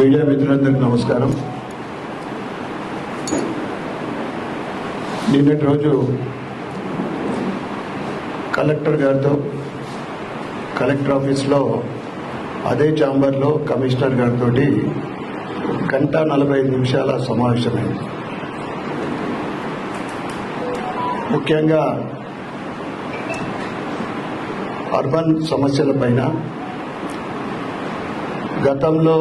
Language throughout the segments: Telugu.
మీడియా మిత్రులందరికీ నమస్కారం. నిన్నటి రోజు కలెక్టర్ గారితో కలెక్టర్ ఆఫీస్లో అదే ఛాంబర్లో కమిషనర్ గారితో 1:45 సమావేశమైంది. ముఖ్యంగా అర్బన్ సమస్యలపైన గతంలో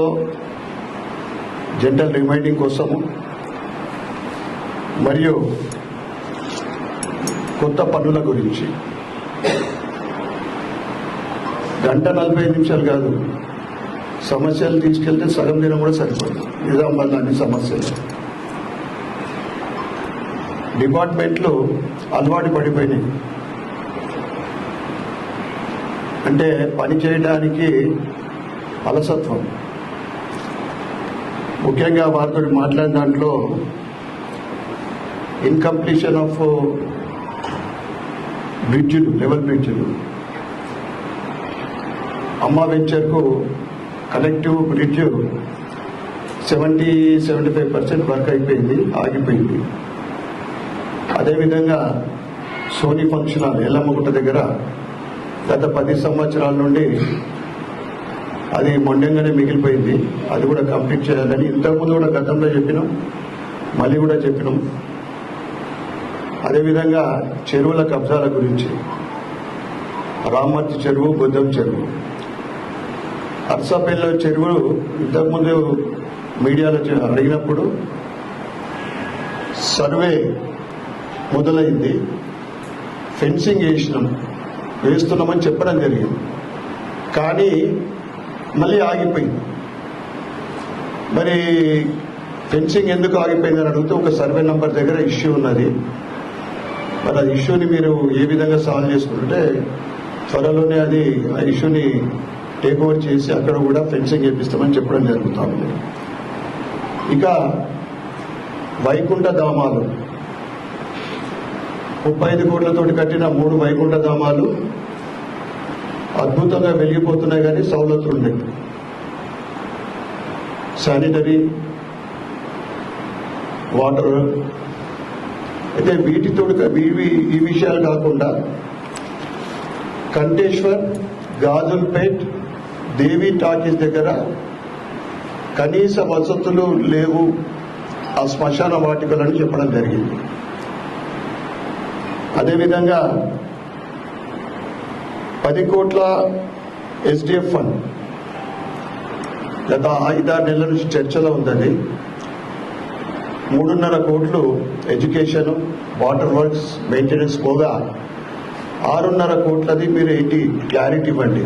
జనరల్ రిమైండింగ్ కోసము మరియు కొత్త పనుల గురించి 1:45 కాదు, సమస్యలు తీసుకెళ్తే సగం దినం కూడా సరిపోదు. నిజామాబాద్ అన్ని సమస్యలు డిపార్ట్మెంట్లు అలవాటు పడిపోయినాయి. అంటే పని చేయడానికి అలసత్వం. ముఖ్యంగా వారితో మాట్లాడిన దాంట్లో ఇన్కంప్లీషన్ ఆఫ్ బ్రిడ్జిలు, లెవెల్ బ్రిడ్జిలు, అమ్మ వెంచర్కు కనెక్టివ్ బ్రిడ్జ్ 70-75% వర్క్ అయిపోయింది, ఆగిపోయింది. అదేవిధంగా సోనీ ఫంక్షన్ హాల్ ఎల్లమ్మగుట్ట దగ్గర గత 10 సంవత్సరాల నుండి అది మొండంగానే మిగిలిపోయింది. అది కూడా కంప్లీట్ చేయాలని ఇంతకుముందు కూడా గతంలో చెప్పినాం, మళ్ళీ కూడా చెప్పినాం. అదేవిధంగా చెరువుల కబ్జాల గురించి రామర్తి చెరువు, బుద్ధం చెరువు, అర్సాపల్లి చెరువులు ఇంతకుముందు మీడియాలో అడిగినప్పుడు సర్వే మొదలైంది, ఫెన్సింగ్ వేస్తున్నామని చెప్పడం జరిగింది. కానీ మళ్ళీ ఆగిపోయింది. మరి ఫెన్సింగ్ ఎందుకు ఆగిపోయిందని అడిగితే ఒక సర్వే నంబర్ దగ్గర ఇష్యూ ఉన్నది. మరి ఆ ఇష్యూని మీరు ఏ విధంగా సాల్వ్ చేసుకుంటే త్వరలోనే ఆ ఇష్యూని టేక్ ఓవర్ చేసి అక్కడ కూడా ఫెన్సింగ్ చేపిస్తామని చెప్పడం జరుగుతుంది. ఇక వైకుంఠ ధామాలు 35 కోట్లతోటి కట్టిన 3 వైకుంఠ ధామాలు అద్భుతంగా వెలిగిపోతున్నాయి, కానీ సౌలతులు ఉన్నాయి. Sanitary, water. అయితే వీటితో ఈ విషయాలు కాకుండా కంటేశ్వర్, గాజుల్పేట్, దేవి టాకీస్ దగ్గర కనీస వసతులు లేవు, ఆ శ్మశాన వాటికలని చెప్పడం జరిగింది. అదేవిధంగా 10 కోట్ల ఎస్డిఎఫ్ ఫండ్ గత 5-6 నెలల నుంచి చర్చలో ఉందని 3.5 కోట్లు ఎడ్యుకేషన్, వాటర్ వర్క్స్, మెయింటెనెన్స్ పోగా 6.5 కోట్లది మీరు ఏంటి క్లారిటీ ఇవ్వండి.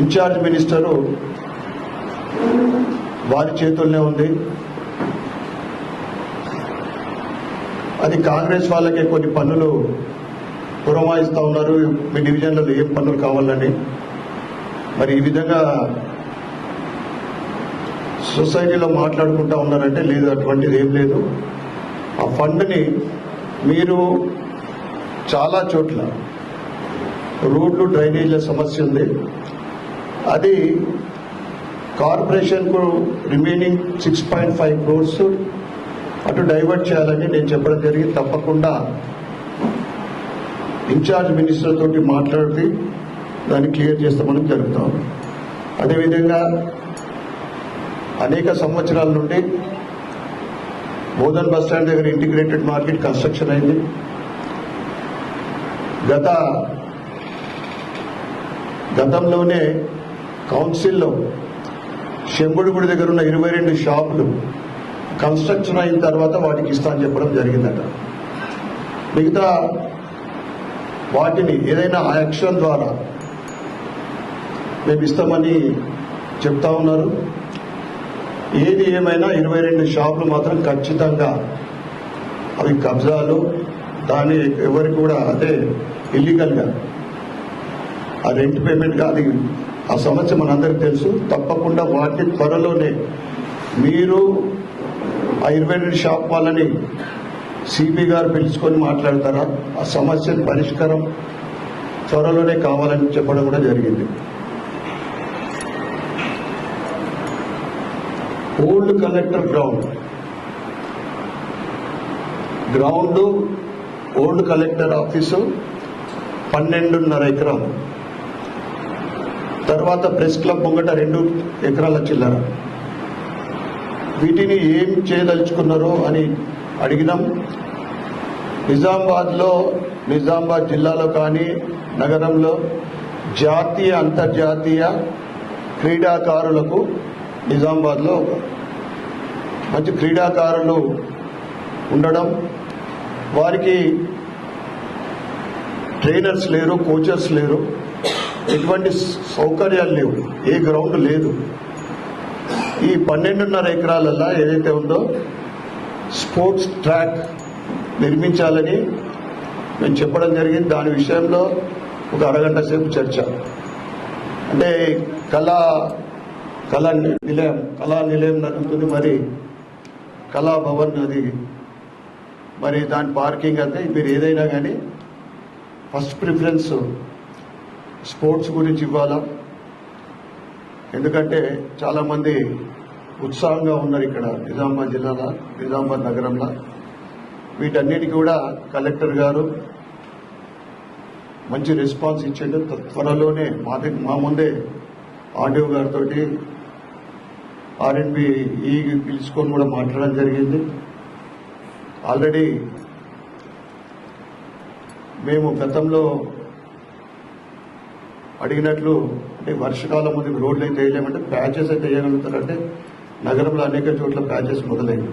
ఇన్ఛార్జ్ మినిస్టరు వారి చేతుల్లోనే ఉంది. అది కాంగ్రెస్ వాళ్ళకే కొన్ని పన్నులు పురమాయిస్తూ ఉన్నారు, మీ డివిజన్లలో ఏం పన్నులు కావాలని. మరి ఈ విధంగా సొసైటీలో మాట్లాడుకుంటా ఉన్నారంటే లేదు, అటువంటిది ఏం లేదు. ఆ ఫండ్ని మీరు చాలా చోట్ల రోడ్లు, డ్రైనేజీల సమస్య ఉంది, అది కార్పొరేషన్కు రిమైనింగ్ 6.5 crores అటు డైవర్ట్ చేయాలని నేను చెప్పడం జరిగింది. తప్పకుండా ఇన్ఛార్జ్ మినిస్టర్ తోటి మాట్లాడి దాన్ని క్లియర్ చేస్తామని జరుగుతాం. అదేవిధంగా అనేక సంవత్సరాల నుండి బోధన్ బస్టాండ్ దగ్గర ఇంటిగ్రేటెడ్ మార్కెట్ కన్స్ట్రక్షన్ అయింది. గతంలోనే కౌన్సిల్లో శంభుడిగుడి దగ్గర ఉన్న 22 షాపులు కన్స్ట్రక్షన్ అయిన తర్వాత వాటికి ఇస్తా అని చెప్పడం జరిగిందట. మిగతా వాటిని ఏదైనా యాక్షన్ ద్వారా మేము ఇస్తామని చెప్తా ఉన్నారు. ఏది ఏమైనా 22 షాపులు మాత్రం ఖచ్చితంగా అవి కబ్జాలు, దాని ఎవరికి కూడా అదే ఇల్లీగల్గా ఆ రెంట్ పేమెంట్ కాదు, ఆ సమస్య మనందరికీ తెలుసు. తప్పకుండా వాటిని త్వరలోనే మీరు ఆ 22 షాప్ వాళ్ళని సిపి గారు పిలుచుకొని మాట్లాడతారా, ఆ సమస్య పరిష్కారం త్వరలోనే కావాలని చెప్పడం కూడా జరిగింది. Old collector ground old collector office 12.5 ఎకరాలు, తర్వాత ప్రెస్ క్లబ్ ముంగట 2 ఎకరాల చిల్లర. వీటిని ఏం చేయదలుచుకున్నారో అని అడిగినాం. నిజామాబాద్ జిల్లాలో కానీ నగరంలో జాతీయ అంతర్జాతీయ క్రీడాకారులకు నిజామాబాద్లో మంచి క్రీడాకారులు ఉండడం, వారికి ట్రైనర్స్ లేరు, కోచెస్ లేరు, ఎటువంటి సౌకర్యాలు లేవు, ఏ గ్రౌండ్ లేదు. ఈ 12.5 ఎకరాలల్లో ఏదైతే ఉందో స్పోర్ట్స్ ట్రాక్ నిర్మించాలని మేము చెప్పడం జరిగింది. దాని విషయంలో ఒక అరగంట సేపు చర్చ. అంటే కళా నిలయం నడుస్తుంది, మరి కళాభవన్ అది, మరి దాని పార్కింగ్ అంటే మీరు ఏదైనా కానీ ఫస్ట్ ప్రిఫరెన్స్ స్పోర్ట్స్ గురించి ఇవ్వాలా. ఎందుకంటే చాలామంది ఉత్సాహంగా ఉన్నారు ఇక్కడ నిజామాబాద్ జిల్లాలో, నిజామాబాద్ నగరంలో. వీటన్నిటికీ కూడా కలెక్టర్ గారు మంచి రెస్పాన్స్ ఇచ్చిండు. త్వరలోనే మా ముందే ఆర్డీఓ గారితో R&B పిలుచుకొని కూడా మాట్లాడడం జరిగింది. ఆల్రెడీ మేము గతంలో అడిగినట్లు, అంటే వర్షకాలం ముందు రోడ్లు అయితే వేయలేమంటే ప్యాచెస్ అయితే వేయగలుగుతారంటే నగరంలో అనేక చోట్ల ప్యాచెస్ మొదలైంది.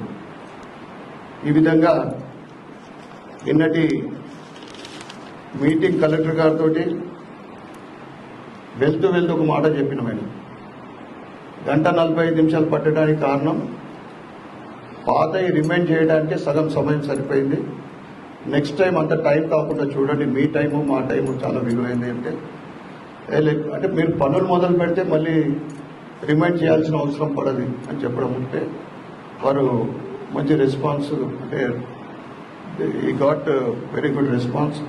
ఈ విధంగా నిన్నటి మీటింగ్ కలెక్టర్ గారితో వెళ్తూ ఒక మాట చెప్పిన మేము, 1:45 పట్టడానికి కారణం పాతవి రిమైండ్ చేయడానికి సగం సమయం సరిపోయింది. నెక్స్ట్ టైం అంత టైం కాకుండా చూడండి, మీ టైము మా టైము చాలా విలువైంది. అంటే మీరు పనులు మొదలు పెడితే మళ్ళీ రిమైండ్ చేయాల్సిన అవసరం పడదు అని చెప్పడం ఉంటే వారు మంచి రెస్పాన్స్, అంటే ఈ గాట్ వెరీ గుడ్ రెస్పాన్స్.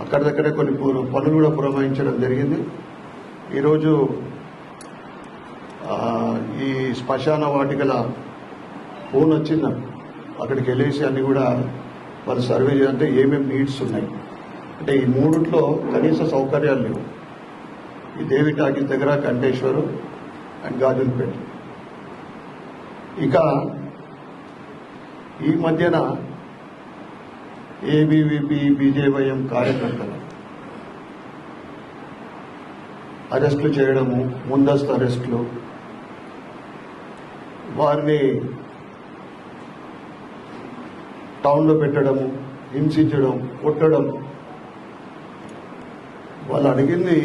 అక్కడిదక్కడే కొన్ని పనులు కూడా పురమాయించడం జరిగింది. ఈరోజు ఈ శ్మశాన వాటికల ఫోన్ వచ్చింది, అక్కడికి వెళ్ళేసి అన్ని కూడా వాళ్ళు సర్వే చేయాలంటే ఏమేమి నీడ్స్ ఉన్నాయి. అంటే ఈ మూడిట్లో కనీస సౌకర్యాలు లేవు. ఈ దేవి టాకీస్ దగ్గర కంటేశ్వరు అండ్ గాజులపేట. ఇక ఈ మధ్యన ఏబీవీపీ బీజేవైఎం కార్యకర్తలు అరెస్టులు చేయడము, ముందస్తు అరెస్టులు, వారిని టౌన్లో పెట్టడము, హింసించడం, కొట్టడం. వాళ్ళు అడిగింది,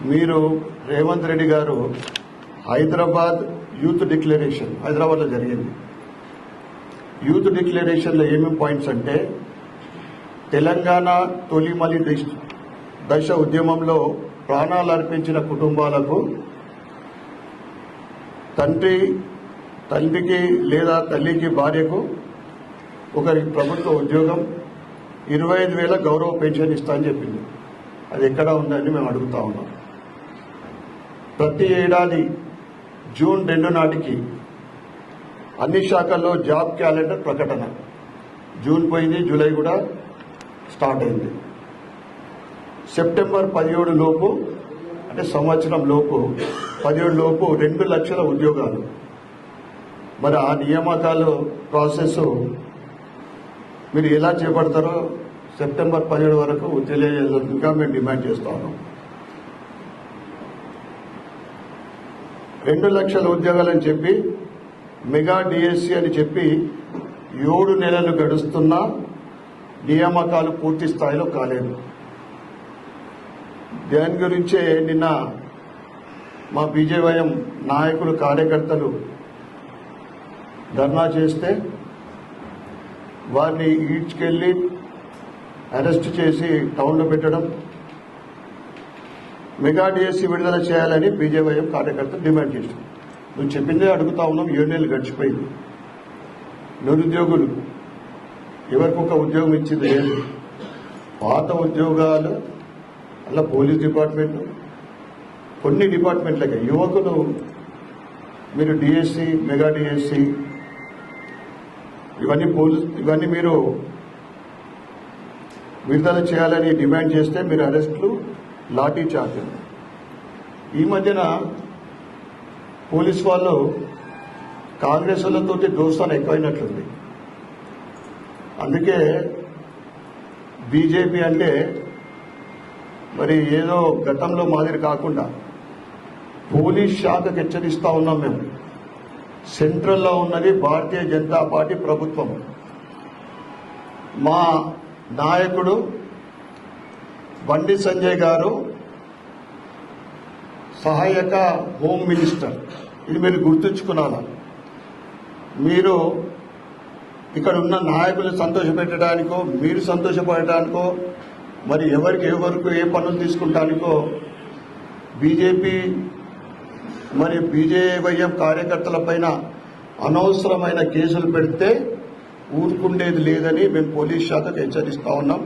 మీరు రేవంత్ రెడ్డి గారు హైదరాబాద్ యూత్ డిక్లరేషన్ హైదరాబాద్లో జరిగింది. యూత్ డిక్లరేషన్లో ఏమేమి పాయింట్స్ అంటే, తెలంగాణ తొలిమలి దశ ఉద్యమంలో ప్రాణాలు అర్పించిన కుటుంబాలకు తండ్రికి లేదా తల్లికి భార్యకు ఒకరికి ప్రభుత్వ ఉద్యోగం 25,000 గౌరవ పెన్షన్ ఇస్తా అని చెప్పింది. అది ఎక్కడ ఉందని మేము అడుగుతా ఉన్నాం. ప్రతి ఏడాది జూన్ 2 నాటికి అన్ని శాఖల్లో జాబ్ క్యాలెండర్ ప్రకటన. జూన్ పోయింది, జూలై కూడా స్టార్ట్ అయింది. సెప్టెంబర్ 17 లోపు, అంటే సంవత్సరం లోపు 17 లోపు 2 లక్షల ఉద్యోగాలు. మరి ఆ నియామకాలు ప్రాసెస్ మీరు ఎలా చేపడతారో సెప్టెంబర్ 17 వరకు తెలియజేయాల్సిందిగా మేము డిమాండ్ చేస్తా ఉన్నాం. 2 లక్షల ఉద్యోగాలని చెప్పి మెగా డిఎస్సి అని చెప్పి 7 నెలలు గడుస్తున్నా నియామకాలు పూర్తి స్థాయిలో కాలేదు. దాని గురించే నిన్న మా బీజేవైఎం నాయకులు కార్యకర్తలు ధర్నా చేస్తే వారిని ఈడ్చుకెళ్లి అరెస్ట్ చేసి టౌన్లో పెట్టడం, మెగా డిఎస్సి విడుదల చేయాలని బీజేవైఎం కార్యకర్తలు డిమాండ్ చేశారు. నువ్వు చెప్పిందే అడుగుతా ఉన్నాం. 7 నెలలు గడిచిపోయింది. నిరుద్యోగులు ఎవరికి ఒక ఉద్యోగం ఇచ్చింది లేదు. పాత ఉద్యోగాలు అలా పోలీస్ డిపార్ట్మెంట్, కొన్ని డిపార్ట్మెంట్లకి యువకులు మీరు డిఎస్సి, మెగా డిఎస్సి ఇవన్నీ మీరు విడుదల చేయాలని డిమాండ్ చేస్తే మీరు అరెస్టులు, లాఠీ చార్జీలు. ఈ మధ్యన పోలీస్ వాళ్ళు కాంగ్రెస్ వాళ్ళతోటి దోస్తాను ఎక్కువైనట్లుంది. అందుకే బీజేపీ అంటే మరి ఏదో గతంలో మాదిరి కాకుండా పోలీస్ శాఖకు హెచ్చరిస్తా ఉన్నాం. మేము సెంట్రల్లో ఉన్నది భారతీయ జనతా పార్టీ ప్రభుత్వం. మా నాయకుడు బండి సంజయ్ గారు సహాయక హోమ్ మినిస్టర్. ఇది మీరు గుర్తుంచుకున్నారా? మీరు ఇక్కడ ఉన్న నాయకులు సంతోషపెట్టడానికో, మీరు సంతోషపడటానికో, మరి ఎవరికి ఏ పనులు తీసుకుంటానికో బీజేపీ మరి బీజేవైఎం కార్యకర్తల పైన అనవసరమైన కేసులు పెడితే ఊరుకుండేది లేదని మేము పోలీస్ శాఖకు హెచ్చరిస్తా ఉన్నాం.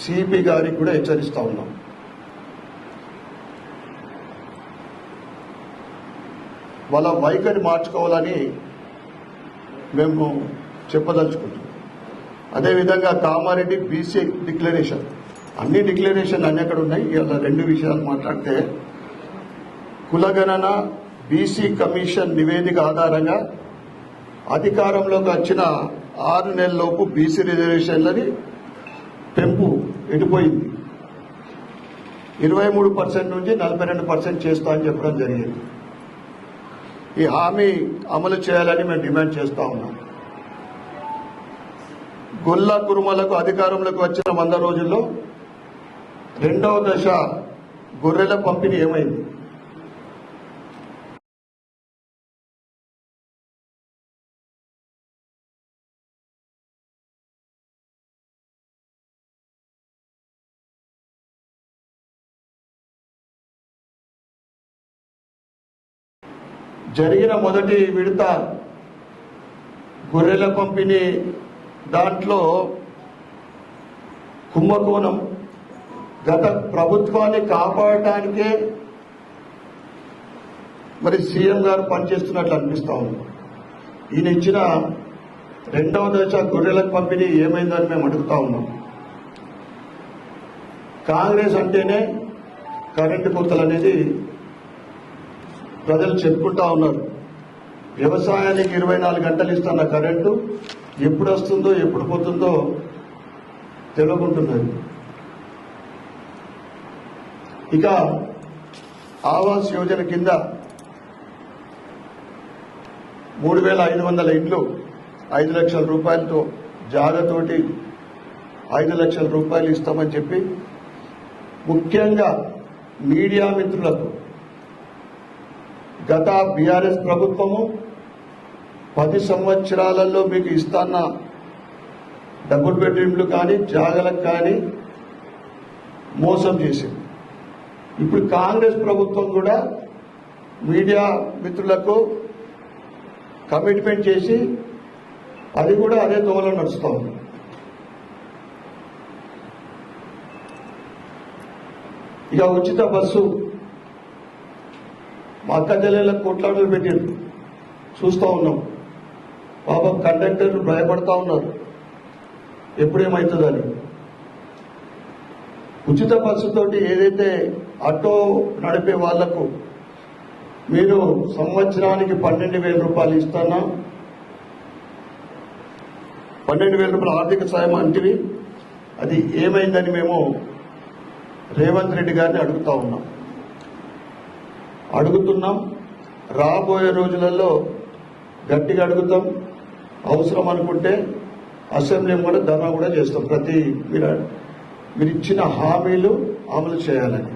సిపి గారికి కూడా హెచ్చరిస్తా ఉన్నాం. వాళ్ళ వైఖరి మార్చుకోవాలని మేము చెప్పదలుచుకుంటున్నాం. అదేవిధంగా కామారెడ్డి బీసీ డిక్లరేషన్, అన్ని డిక్లరేషన్ అన్ని అక్కడ ఉన్నాయి. ఇలా రెండు విషయాలు మాట్లాడితే, కులగణన బీసీ కమిషన్ నివేదిక ఆధారంగా అధికారంలోకి వచ్చిన 6 నెలల్లోపు బీసీ రిజర్వేషన్లని పెంపు ఎడిపోయింది. 23% నుంచి 42% చేస్తా అని చెప్పడం జరిగింది. ఈ హామీ అమలు చేయాలని మేము డిమాండ్ చేస్తా ఉన్నాం. గొల్ల కురుమలకు అధికారంలోకి వచ్చిన 100 రోజుల్లో 2వ దశ గొర్రెల పంపిణీ ఏమైంది? జరిగిన మొదటి విడత గొర్రెల పంపిణీ దాంట్లో కుంభకోణం గత ప్రభుత్వాన్ని కాపాడటానికే మరి సీఎం గారు పనిచేస్తున్నట్లు అనిపిస్తా ఉంది. ఈయన ఇచ్చిన 2వ దశ గొర్రెల పంపిణీ ఏమైందని మేము అడుగుతా ఉన్నాం. కాంగ్రెస్ అంటేనే కరెంటు కోతలు అనేది ప్రజలు చెప్పుకుంటా ఉన్నారు. వ్యవసాయానికి 24 గంటలు ఇస్తున్న కరెంటు ఎప్పుడు వస్తుందో ఎప్పుడు పోతుందో తెలియకుంటున్నది. ఇక ఆవాస్ యోజన కింద 3,500 ఇండ్లు 5 లక్షల రూపాయలతో జాగతోటి 5 లక్షల రూపాయలు ఇస్తామని చెప్పి ముఖ్యంగా మీడియా మిత్రులకు గత బీఆర్ఎస్ ప్రభుత్వము 10 సంవత్సరాలలో మీకు ఇస్తాన్న డబుల్ బెడ్రూమ్లు కానీ జాగలకు కానీ మోసం చేసింది. ఇప్పుడు కాంగ్రెస్ ప్రభుత్వం కూడా మీడియా మిత్రులకు కమిట్మెంట్ చేసి అది కూడా అదే దోవలో నడుస్తూ ఉంది. ఇక ఉచిత బస్సు మా అక్క చెల్లెళ్ళకు కోట్లాటలు పెట్టారు, చూస్తూ ఉన్నాం. పాపం కండక్టర్లు భయపడతా ఉన్నారు ఎప్పుడేమవుతుందని. ఉచిత బస్సుతోటి ఏదైతే ఆటో నడిపే వాళ్లకు మీరు సంవత్సరానికి 12,000 రూపాయలు ఇస్తానా, 12,000 రూపాయల ఆర్థిక సాయం అంటివి, అది ఏమైందని మేము రేవంత్ రెడ్డి గారిని అడుగుతున్నాం. రాబోయే రోజులలో గట్టిగా అడుగుతాం. అవసరం అనుకుంటే అసెంబ్లీ కూడా ధర్నా కూడా చేస్తాం. మీరు ఇచ్చిన హామీలు అమలు చేయాలని.